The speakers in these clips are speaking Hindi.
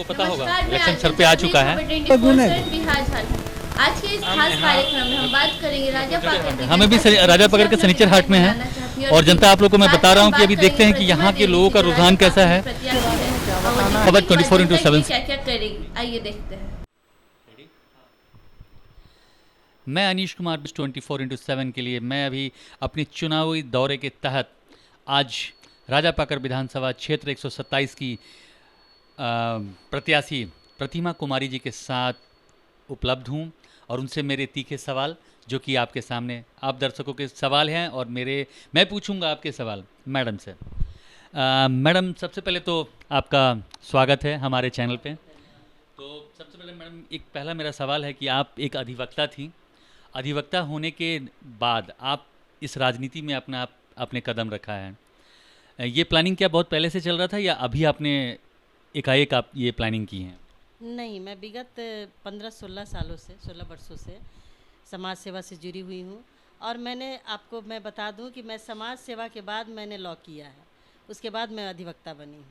पता होगा नमस्कार, मैं इलेक्शन आरती सर पे आ चुका है। खबर 24/7 बिहार झारखंड। आज के इस खास कार्यक्रम में हम बात करेंगे राजा पाकर की हमें भी जनता राजा से पकड़ के अपना सनीचर हाट में बनाना है चाहती है और जनता आप लोग को मैं साथ बता ही रहा हम हूँ कि अभी बात देखते हैं कि करेंगे यहाँ के प्रतिमा लोगों का देवी रुझान जी, कैसा है। प्रत्याशी है और वो खबर जितनी 24/7 जनता के लिए क्या-क्या करेगी, आइए देखते हैं। मैं अनीश कुमार 24/7 के लिए मैं अभी अपने चुनावी दौरे के तहत आज राजा पाकर विधानसभा क्षेत्र 127 की प्रत्याशी प्रतिमा कुमारी जी के साथ उपलब्ध हूँ और उनसे मेरे तीखे सवाल जो कि आपके सामने आप दर्शकों के सवाल हैं और मैं पूछूंगा आपके सवाल मैडम से। मैडम सबसे पहले तो आपका स्वागत है हमारे चैनल पे। तो सबसे पहले मैडम एक पहला मेरा सवाल है कि आप एक अधिवक्ता थी, अधिवक्ता होने के बाद आप इस राजनीति में आपने कदम रखा है। ये प्लानिंग क्या बहुत पहले से चल रहा था या अभी आपने एकाएक आप ये प्लानिंग की है? नहीं, मैं विगत 15-16 सालों से 16 वर्षों से समाज सेवा से जुड़ी हुई हूँ और मैं बता दूँ कि मैं समाज सेवा के बाद मैंने लॉ किया है, उसके बाद मैं अधिवक्ता बनी हूँ।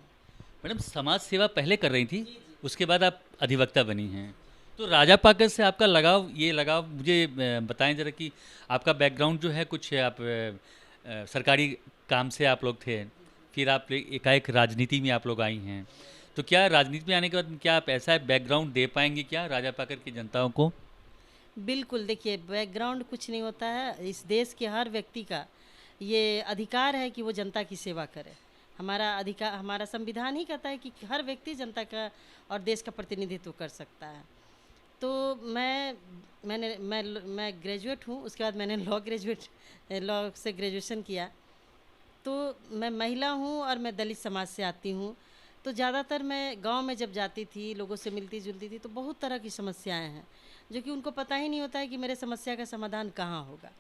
मैडम समाज सेवा पहले कर रही थी, उसके बाद आप अधिवक्ता बनी हैं, तो राजा पाकर से आपका लगाव मुझे बताएं ज़रा कि आपका बैकग्राउंड जो है कुछ आप सरकारी काम से आप लोग थे, फिर आप एकाएक राजनीति में आप लोग आई हैं, तो क्या राजनीति में आने के बाद क्या आप ऐसा बैकग्राउंड दे पाएंगे क्या राजा पाकर की जनताओं को? बिल्कुल, देखिए बैकग्राउंड कुछ नहीं होता है, इस देश के हर व्यक्ति का ये अधिकार है कि वो जनता की सेवा करे। हमारा संविधान ही कहता है कि हर व्यक्ति जनता का और देश का प्रतिनिधित्व कर सकता है। तो मैं ग्रेजुएट हूँ, उसके बाद मैंने लॉ से ग्रेजुएशन किया। तो मैं महिला हूँ और मैं दलित समाज से आती हूँ, तो ज़्यादातर मैं गांव में जब जाती थी, लोगों से मिलती जुलती थी, तो बहुत तरह की समस्याएं हैं जो कि उनको पता ही नहीं होता है कि मेरे समस्या का समाधान कहाँ होगा।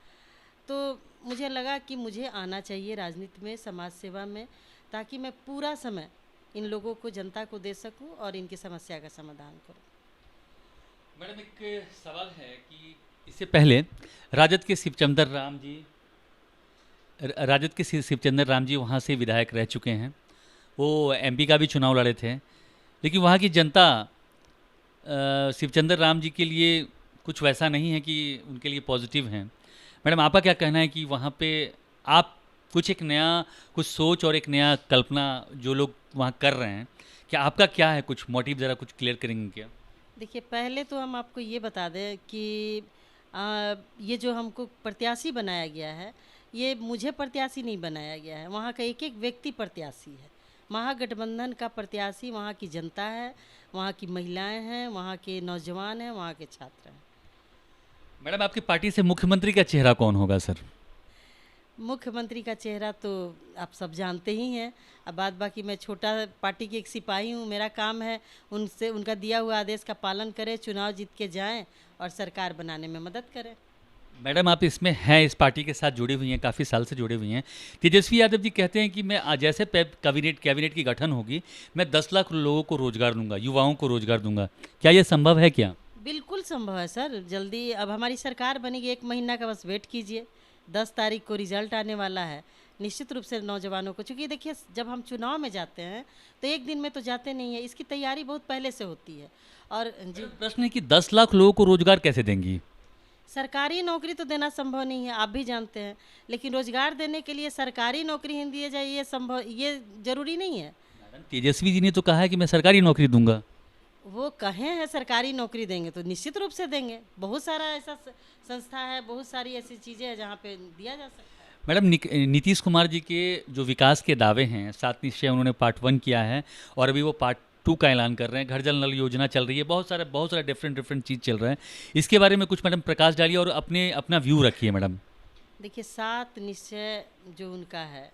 तो मुझे लगा कि मुझे आना चाहिए राजनीति में, समाज सेवा में, ताकि मैं पूरा समय इन लोगों को, जनता को दे सकूं और इनकी समस्या का समाधान करूं। मैडम एक सवाल है कि इससे पहले राजद के शिवचंद्र राम जी वहाँ से विधायक रह चुके हैं, वो एमपी का भी चुनाव लड़े थे, लेकिन वहाँ की जनता शिवचंद्र राम जी के लिए कुछ वैसा नहीं है कि उनके लिए पॉजिटिव हैं। मैडम आपका क्या कहना है कि वहाँ पे आप कुछ सोच और एक नया कल्पना जो लोग वहाँ कर रहे हैं, क्या आपका क्या है कुछ मोटिव, ज़रा कुछ क्लियर करेंगे क्या? देखिए, पहले तो हम आपको ये बता दें कि ये जो हमको प्रत्याशी बनाया गया है, ये मुझे प्रत्याशी नहीं बनाया गया है, वहाँ का एक एक व्यक्ति प्रत्याशी है। महागठबंधन का प्रत्याशी वहाँ की जनता है, वहाँ की महिलाएं हैं, वहाँ के नौजवान हैं, वहाँ के छात्र हैं। मैडम आपकी पार्टी से मुख्यमंत्री का चेहरा कौन होगा सर? मुख्यमंत्री का चेहरा तो आप सब जानते ही हैं। अब बात बाकी मैं छोटा पार्टी की एक सिपाही हूँ, मेरा काम है उनसे उनका दिया हुआ आदेश का पालन करें, चुनाव जीत के जाएं और सरकार बनाने में मदद करें। मैडम आप इसमें हैं, इस पार्टी के साथ जुड़ी हुई हैं, काफ़ी साल से जुड़े हुई हैं। तेजस्वी यादव जी कहते हैं कि मैं जैसे कैबिनेट की गठन होगी, मैं 10 लाख लोगों को रोजगार दूंगा, युवाओं को रोजगार दूंगा, क्या ये संभव है क्या? बिल्कुल संभव है सर, जल्दी अब हमारी सरकार बनेगी, 1 महीना का बस वेट कीजिए, 10 तारीख को रिजल्ट आने वाला है। निश्चित रूप से नौजवानों को, चूँकि देखिए जब हम चुनाव में जाते हैं तो एक दिन में तो जाते नहीं है, इसकी तैयारी बहुत पहले से होती है। और जी, प्रश्न है कि 10 लाख लोगों को रोजगार कैसे देंगी? सरकारी नौकरी तो देना संभव नहीं है, आप भी जानते हैं, लेकिन रोजगार देने के लिए सरकारी नौकरी ही दी जाए, ये ज़रूरी नहीं है। मैडम तेजस्वी जी ने तो कहा है कि मैं सरकारी नौकरी दूंगा। वो कहे हैं सरकारी नौकरी देंगे तो निश्चित रूप से देंगे, बहुत सारा ऐसा संस्था है, बहुत सारी ऐसी चीज़ें हैं जहाँ पे दिया जा सकता है। मैडम नीतीश कुमार जी के जो विकास के दावे हैं, 7 निश्चय उन्होंने पार्ट 1 किया है और अभी वो पार्ट 2 का ऐलान कर रहे हैं, घर जल नल योजना चल रही है, बहुत सारा डिफरेंट चीज़ चल रहा है। इसके बारे में कुछ मैडम प्रकाश डालिए और अपना व्यू रखिए मैडम। देखिए, 7 निश्चय जो उनका है,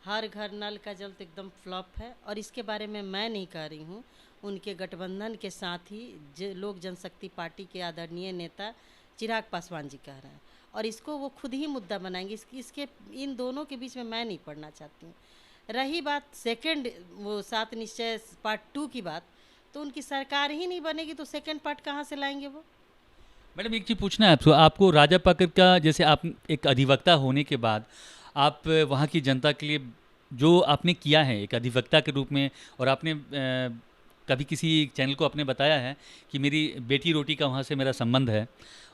हर घर नल का जल तो एकदम फ्लॉप है और इसके बारे में मैं नहीं कह रही हूँ, उनके गठबंधन के साथ ही लोक जनशक्ति पार्टी के आदरणीय नेता चिराग पासवान जी कह रहे हैं और इसको वो खुद ही मुद्दा बनाएंगे। इसके इन दोनों के बीच में मैं नहीं पढ़ना चाहती हूँ। रही बात सेकंड, वो 7 निश्चय पार्ट 2 की बात, तो उनकी सरकार ही नहीं बनेगी तो सेकंड पार्ट कहाँ से लाएंगे वो? मैडम एक चीज़ पूछना है आपको राजा पाकर का, जैसे आप एक अधिवक्ता होने के बाद आप वहाँ की जनता के लिए जो आपने किया है एक अधिवक्ता के रूप में, और आपने कभी किसी चैनल को आपने बताया है कि मेरी बेटी रोटी का वहाँ से मेरा संबंध है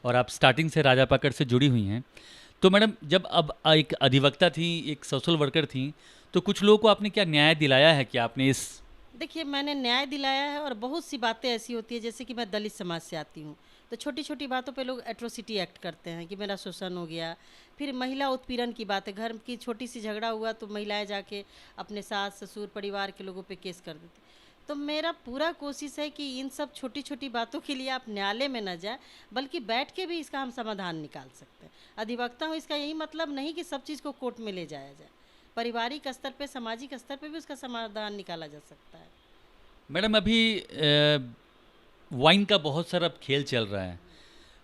और आप स्टार्टिंग से राजा पाकड़ से जुड़ी हुई हैं। तो मैडम, जब अब एक अधिवक्ता थी, एक सोशल वर्कर थी, तो कुछ लोगों को आपने क्या न्याय दिलाया है कि आपने इस देखिए, मैंने न्याय दिलाया है और बहुत सी बातें ऐसी होती है, जैसे कि मैं दलित समाज से आती हूँ, तो छोटी छोटी बातों पे लोग एट्रोसिटी एक्ट करते हैं कि मेरा शोषण हो गया। फिर महिला उत्पीड़न की बात है, घर की छोटी सी झगड़ा हुआ तो महिलाएं जाके अपने सास ससुर परिवार के लोगों पे केस कर देती। तो मेरा पूरा कोशिश है कि इन सब छोटी छोटी बातों के लिए आप न्यायालय में न जाए, बल्कि बैठ के भी इसका हम समाधान निकाल सकते हैं। अधिवक्ता हूँ, इसका यही मतलब नहीं कि सब चीज़ को कोर्ट में ले जाया जाए, पारिवारिक स्तर पे, सामाजिक स्तर पे भी उसका समाधान निकाला जा सकता है। मैडम, अभी वाइन का बहुत सारा अब खेल चल रहा है,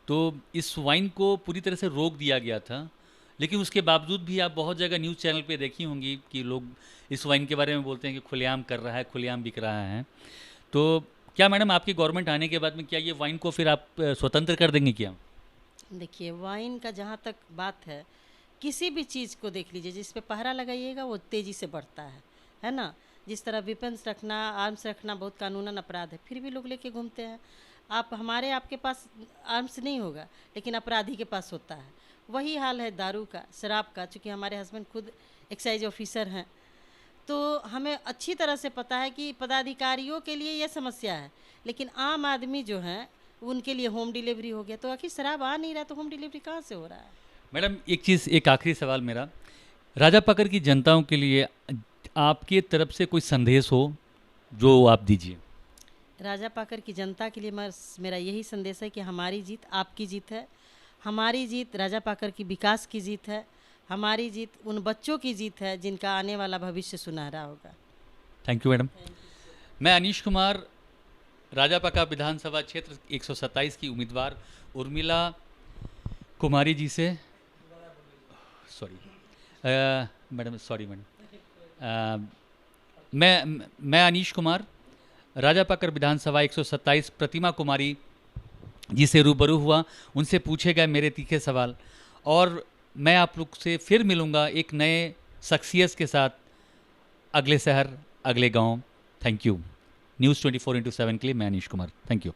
तो इस वाइन को पूरी तरह से रोक दिया गया था, लेकिन उसके बावजूद भी आप बहुत जगह न्यूज़ चैनल पे देखी होंगी कि लोग इस वाइन के बारे में बोलते हैं कि खुलेआम कर रहा है, खुलेआम बिक रहा है। तो क्या मैडम, आपकी गवर्नमेंट आने के बाद में क्या ये वाइन को फिर आप स्वतंत्र कर देंगे क्या? देखिए, वाइन का जहाँ तक बात है, किसी भी चीज़ को देख लीजिए, जिस पे पहरा लगाइएगा वो तेज़ी से बढ़ता है ना। जिस तरह वेपन्स रखना, आर्म्स रखना बहुत कानूनन अपराध है, फिर भी लोग लेके घूमते हैं। आपके पास आर्म्स नहीं होगा, लेकिन अपराधी के पास होता है। वही हाल है दारू का, शराब का। चूँकि हमारे हस्बैंड खुद एक्साइज ऑफिसर हैं, तो हमें अच्छी तरह से पता है कि पदाधिकारियों के लिए यह समस्या है, लेकिन आम आदमी जो हैं उनके लिए होम डिलीवरी हो गया। तो आखिर शराब आ नहीं रहा तो होम डिलीवरी कहाँ से हो रहा है? मैडम, एक आखिरी सवाल मेरा, राजा पाकर की जनताओं के लिए आपकी तरफ से कोई संदेश हो जो आप दीजिए। राजा पाकर की जनता के लिए मेरा यही संदेश है कि हमारी जीत आपकी जीत है, हमारी जीत राजा पाकर की विकास की जीत है, हमारी जीत उन बच्चों की जीत है जिनका आने वाला भविष्य सुनहरा होगा। Thank you madam. मैं अनीश कुमार, राजा पाकर विधानसभा क्षेत्र 127 की उम्मीदवार उर्मिला कुमारी जी से सॉरी मैडम, मैं अनीश कुमार, राजा पाकर विधानसभा 127 प्रतिमा कुमारी जी से रूबरू हुआ। उनसे पूछे गए मेरे तीखे सवाल, और मैं आप लोग से फिर मिलूँगा एक नए शख्सियत के साथ, अगले शहर, अगले गांव। Thank you. न्यूज़ 24x7 के लिए मैं अनीश कुमार। Thank you.